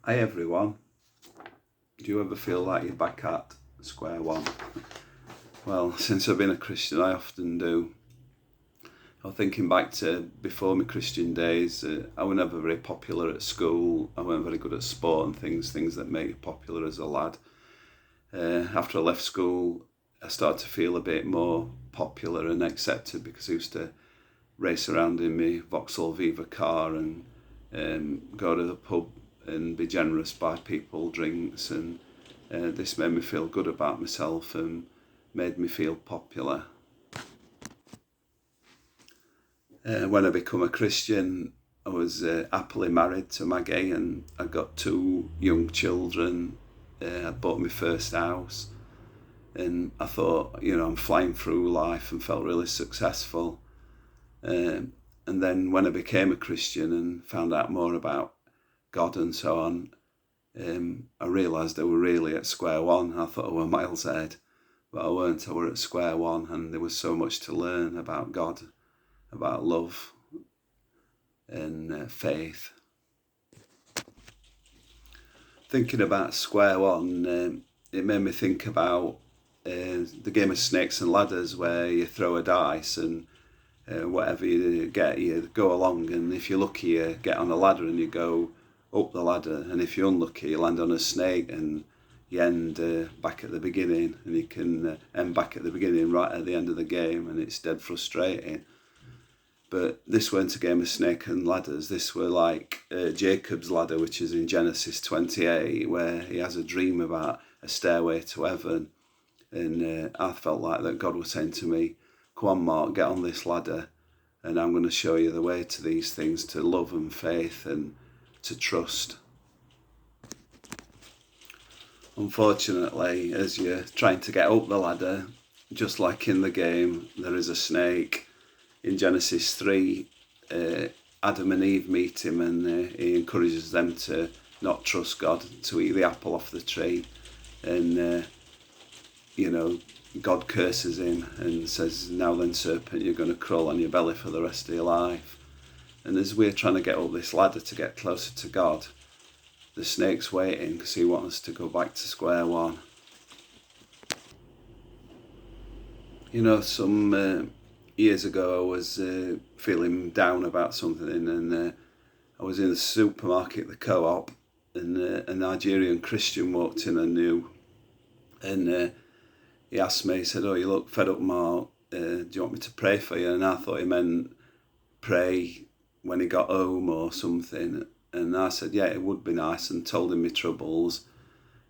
Hi everyone. Do you ever feel like you're back at square one? Well, since I've been a Christian, I often do. I'm thinking back to before my Christian days. I was never very popular at school. I weren't very good at sport and things that make you popular as a lad. After I left school, I started to feel a bit more popular and accepted because I used to race around in my Vauxhall Viva car and go to the pub and be generous, buy people drinks, and this made me feel good about myself and made me feel popular. When I became a Christian, I was happily married to Maggie and I got 2 young children. I bought my first house and I thought, I'm flying through life and felt really successful. And then when I became a Christian and found out more about God and so on, I realised I were really at square one. I thought I were miles ahead, but I weren't. I were at square one, and there was so much to learn about God, about love and faith. Thinking about square one, it made me think about the game of snakes and ladders, where you throw a dice and whatever you get, you go along, and if you're lucky, you get on a ladder and you go up the ladder, and if you're unlucky, you land on a snake and you end back at the beginning, and you can end back at the beginning right at the end of the game, and it's dead frustrating. But this weren't a game of snake and ladders. This were like Jacob's ladder, which is in Genesis 28, where he has a dream about a stairway to heaven, and I felt like that God was saying to me, come on Mark, get on this ladder and I'm going to show you the way to these things, to love and faith and to trust. Unfortunately, as you're trying to get up the ladder, just like in the game, there is a snake. In Genesis 3, Adam and Eve meet him and he encourages them to not trust God, to eat the apple off the tree. And, God curses him and says, now then serpent, you're going to crawl on your belly for the rest of your life. And as we're trying to get up this ladder to get closer to God, the snake's waiting because he wants us to go back to square one. Some years ago I was feeling down about something, and I was in the supermarket, the Co-op, and a Nigerian Christian walked in I knew, and he asked me, he said, oh, you look fed up, Mark, do you want me to pray for you? And I thought he meant pray when he got home or something. And I said, yeah, it would be nice, and told him my troubles.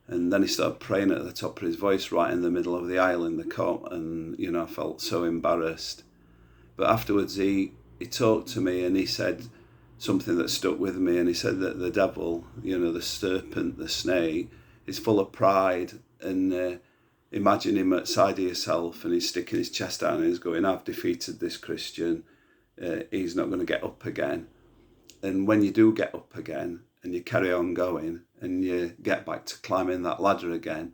And then he started praying at the top of his voice right in the middle of the aisle in the Co-op, and, I felt so embarrassed. But afterwards he talked to me and he said something that stuck with me, and he said that the devil, the serpent, the snake, is full of pride, and imagine him at side of yourself and he's sticking his chest out and he's going, I've defeated this Christian, he's not going to get up again. And when you do get up again and you carry on going and you get back to climbing that ladder again,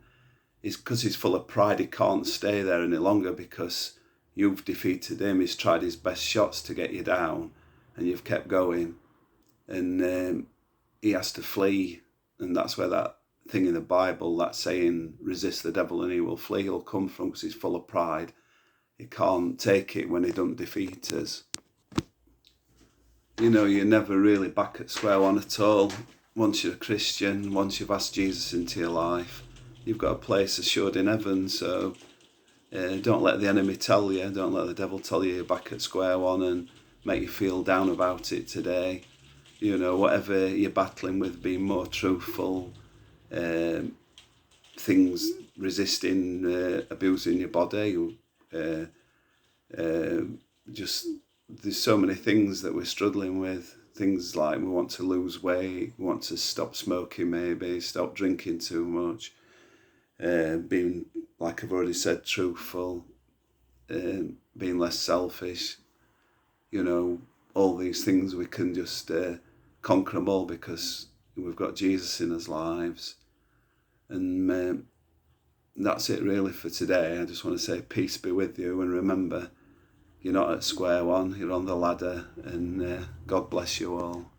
it's because he's full of pride. He can't stay there any longer because you've defeated him. He's tried his best shots to get you down and you've kept going, and he has to flee. And that's where that thing in the Bible, that saying, resist the devil and he will flee, will come from, because he's full of pride. He can't take it when he don't defeat us. You're never really back at square one at all. Once you're a Christian, once you've asked Jesus into your life, you've got a place assured in heaven. So don't let the enemy tell you, don't let the devil tell you you're back at square one and make you feel down about it today. Whatever you're battling with, being more truthful, things resisting abusing your body, just there's so many things that we're struggling with. Things like we want to lose weight, we want to stop smoking, maybe stop drinking too much, being, like I've already said, truthful, being less selfish. All these things, we can just conquer them all because we've got Jesus in our lives. And that's it really for today. I just want to say peace be with you, and remember, you're not at square one, you're on the ladder, and God bless you all.